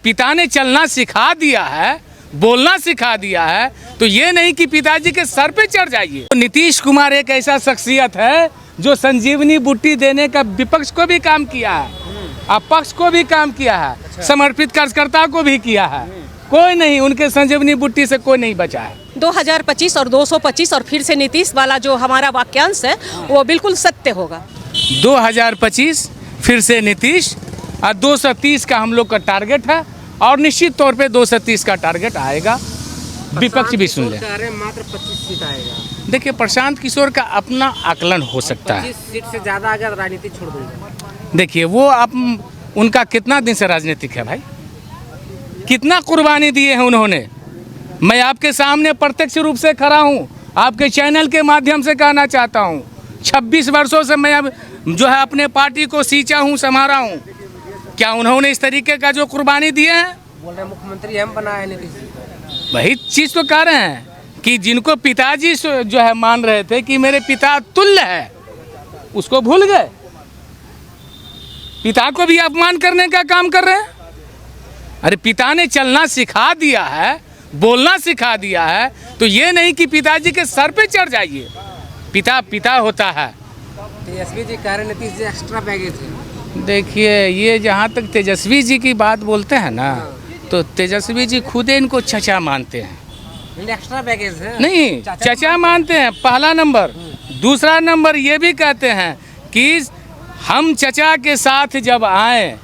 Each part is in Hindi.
पिता ने चलना सिखा दिया है, बोलना सिखा दिया है, तो ये नहीं कि पिताजी के सर पे चढ़ जाइए। तो नीतीश कुमार एक ऐसा शख्सियत है जो संजीवनी बूटी देने का विपक्ष को भी काम किया है, अपक्ष को भी काम किया है, समर्पित कार्यकर्ता को भी किया है। कोई नहीं, उनके संजीवनी बूटी से कोई नहीं बचा है। 2025 और 225 और फिर से नीतीश वाला जो हमारा वाक्यांश है वो बिल्कुल सत्य होगा। 2025 फिर से नीतीश और 230 का हम लोग का टारगेट है और निश्चित तौर पे 230 का टारगेट आएगा। विपक्ष भी सुन ले, मात्र 25 सीट आएगा। देखिए प्रशांत किशोर का अपना आकलन हो सकता है, 25 सीट से ज़्यादा अगर राजनीति छोड़ देंगे। देखिए वो आप उनका कितना दिन से राजनीतिक है भाई, कितना कुर्बानी दिए हैं उन्होंने। मैं आपके सामने प्रत्यक्ष रूप से खड़ा हूँ, आपके चैनल के माध्यम से कहना चाहता हूँ, 26 वर्षों से मैं अब जो है अपने पार्टी को सींचा हूँ, संभाला हूँ। क्या उन्होंने इस तरीके का जो कुर्बानी दिए हैं? बोल रहे मुख्यमंत्री हम बनाए नीतीश जी। वही चीज़ तो कह रहे हैं कि जिनको पिताजी जो है मान रहे थे कि मेरे पिता तुल्य है, उसको भूल गए, पिता को भी अपमान करने का काम कर रहे हैं। अरे पिता ने चलना सिखा दिया है, बोलना सिखा दिया है, तो ये नहीं कि पिताजी के सर पे चढ़ जाइए। पिता पिता होता है। तेजस्वी जी कह रहे नीतीश जी एक्स्ट्रा बैगेज है। देखिए ये जहाँ तक तेजस्वी जी की बात बोलते हैं ना, तो तेजस्वी जी खुद इनको चचा मानते हैं। एक्स्ट्रा बैगेज है नहीं, चचा मानते हैं, पहला नंबर। दूसरा नंबर ये भी कहते हैं कि हम चचा के साथ जब आए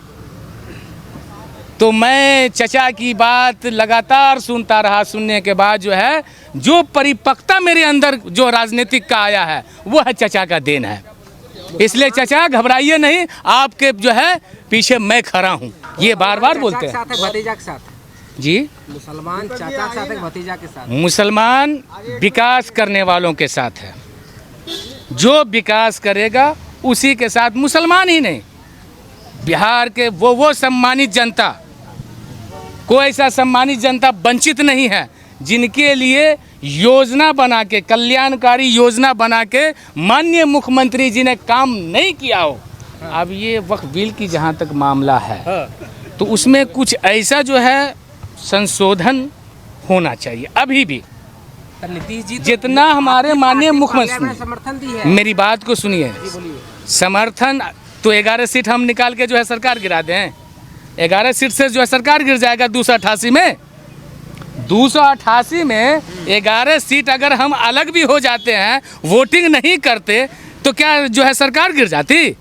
तो मैं चचा की बात लगातार सुनता रहा, सुनने के बाद जो है जो परिपक्वता मेरे अंदर जो राजनीतिक का आया है वो है चचा का देन है। इसलिए चचा घबराइए नहीं, आपके जो है पीछे मैं खड़ा हूँ, ये बार बार बोलते हैं। भतीजा के साथ जी, मुसलमान चाचा के साथ है, भतीजा के साथ। मुसलमान विकास करने वालों के साथ है, जो विकास करेगा उसी के साथ। मुसलमान ही नहीं, बिहार के वो सम्मानित जनता, कोई ऐसा सम्मानित जनता वंचित नहीं है जिनके लिए योजना बना के, कल्याणकारी योजना बना के माननीय मुख्यमंत्री जी ने काम नहीं किया हो। अब ये वक्फ बिल की जहाँ तक मामला है तो उसमें कुछ ऐसा जो है संशोधन होना चाहिए अभी भी। नीतीश जी जितना हमारे माननीय मुख्यमंत्री समर्थन दी है। मेरी बात को सुनिए, समर्थन तो 11 सीट हम निकाल के जो है सरकार गिरा दें। 11 सीट से जो है सरकार गिर जाएगा 288 में। 288 में 11 सीट अगर हम अलग भी हो जाते हैं, वोटिंग नहीं करते, तो क्या जो है सरकार गिर जाती?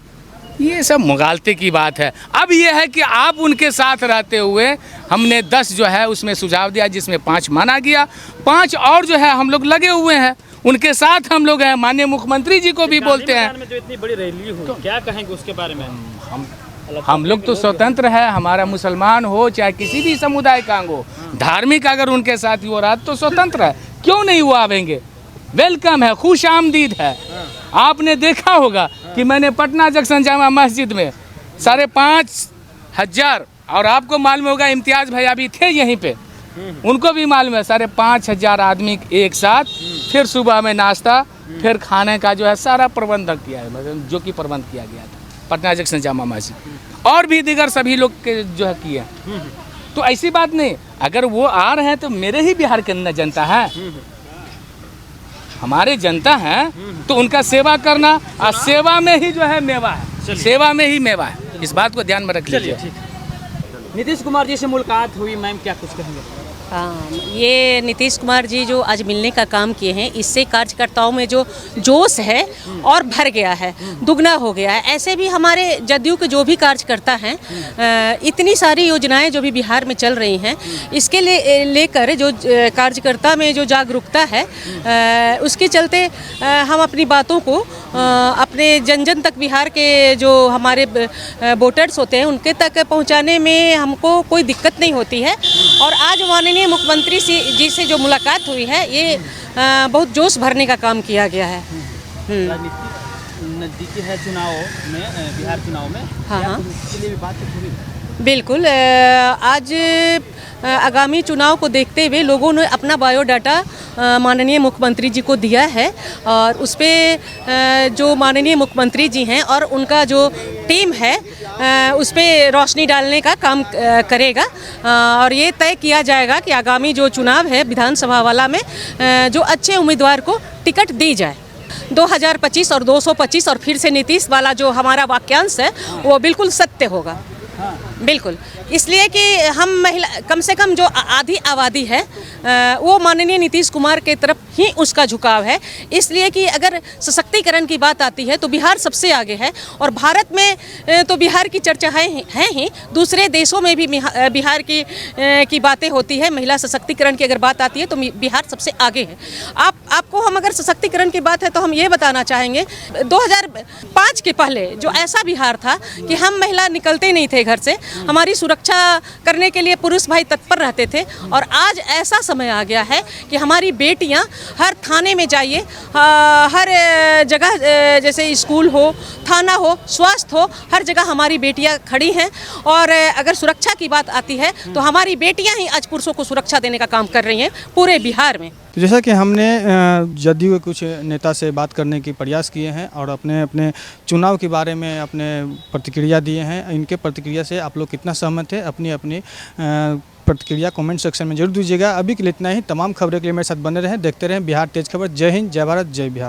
ये सब मुगालते की बात है। अब ये है कि आप उनके साथ रहते हुए हमने 10 जो है उसमें सुझाव दिया, जिसमें 5 माना गया, 5 और जो है हम लोग लगे हुए हैं, उनके साथ हम लोग हैं। माननीय मुख्यमंत्री जी को भी बोलते हैं। में जो इतनी बड़ी रैली हुई, तो क्या कहेंगे उसके बारे में? हम लोग तो स्वतंत्र है, हमारा मुसलमान हो चाहे किसी भी समुदाय का हो, धार्मिक अगर उनके साथ हो रहा तो स्वतंत्र है, क्यों नहीं वो आवेंगे? वेलकम है, खुश आमदीद है। आपने देखा होगा कि मैंने पटना जंक्शन जामा मस्जिद में 5,500, और आपको मालूम होगा इम्तियाज भैया भी थे यहीं पे, उनको भी मालूम है, 5,500 आदमी एक साथ, फिर सुबह में नाश्ता, फिर खाने का जो है सारा प्रबंधन किया है, मतलब जो कि प्रबंध किया गया था पटना जंक्शन जामा मस्जिद, और भी दीगर सभी लोग के जो है किए। तो ऐसी बात नहीं, अगर वो आ रहे हैं तो मेरे ही बिहार के अंदर जनता है, हमारे जनता हैं, तो उनका सेवा करना, और सेवा में ही जो है मेवा है, सेवा में ही मेवा है। इस बात को ध्यान में रख लीजिए। नीतीश कुमार जी से मुलाकात हुई, मैम क्या कुछ कहेंगे? हाँ, ये नीतीश कुमार जी जो आज मिलने का काम किए हैं, इससे कार्यकर्ताओं में जो जोश है और भर गया है, दुगना हो गया है। ऐसे भी हमारे जदयू के जो भी कार्यकर्ता हैं, इतनी सारी योजनाएं जो भी बिहार में चल रही हैं, इसके लेकर जो कार्यकर्ता में जो जागरूकता है, उसके चलते हम अपनी बातों को अपने जन जन तक, बिहार के जो हमारे वोटर्स होते हैं उनके तक पहुंचाने में हमको कोई दिक्कत नहीं होती है। और आज माननीय मुख्यमंत्री जी से जो मुलाकात हुई है, ये बहुत जोश भरने का काम किया गया है। नज़दीकी है चुनाव में, बिहार चुनाव में, हाँ, इसके लिए भी बातचीत हुई? बिल्कुल। आज आगामी चुनाव को देखते हुए लोगों ने अपना बायोडाटा माननीय मुख्यमंत्री जी को दिया है और उस पर जो माननीय मुख्यमंत्री जी हैं और उनका जो टीम है उस पर रोशनी डालने का काम करेगा और ये तय किया जाएगा कि आगामी जो चुनाव है विधानसभा वाला में जो अच्छे उम्मीदवार को टिकट दी जाए। 2025 और 225 और फिर से नीतीश वाला जो हमारा वाक्यांश है वो बिल्कुल सत्य होगा। बिल्कुल, इसलिए कि हम महिला कम से कम जो आधी आबादी है वो माननीय नीतीश कुमार के तरफ ही उसका झुकाव है। इसलिए कि अगर सशक्तिकरण की बात आती है तो बिहार सबसे आगे है और भारत में तो बिहार की चर्चा है ही, दूसरे देशों में भी बिहार की बातें होती है। महिला सशक्तिकरण की अगर बात आती है तो बिहार सबसे आगे है। आपको हम अगर सशक्तिकरण की बात है तो हम ये बताना चाहेंगे 2005 के पहले जो ऐसा बिहार था कि हम महिला निकलते नहीं थे घर से, हमारी सुरक्षा करने के लिए पुरुष भाई तत्पर रहते थे और आज ऐसा समय आ गया है कि हमारी बेटियां हर थाने में जाइए, हर जगह जैसे स्कूल हो, थाना हो, स्वास्थ्य हो, हर जगह हमारी बेटियां खड़ी हैं। और अगर सुरक्षा की बात आती है तो हमारी बेटियां ही आज पुरुषों को सुरक्षा देने का काम कर रही हैं पूरे बिहार में। तो जैसा कि हमने जदयू के कुछ नेता से बात करने की प्रयास किए हैं और अपने चुनाव के बारे में अपने प्रतिक्रिया दिए हैं। इनके प्रतिक्रिया से आप लोग कितना सहमत है, अपनी प्रतिक्रिया कमेंट सेक्शन में जरूर दीजिएगा। अभी के लिए इतना ही। तमाम खबरों के लिए मेरे साथ बने रहें, देखते रहें बिहार तेज खबर। जय हिंद, जय भारत, जय बिहार।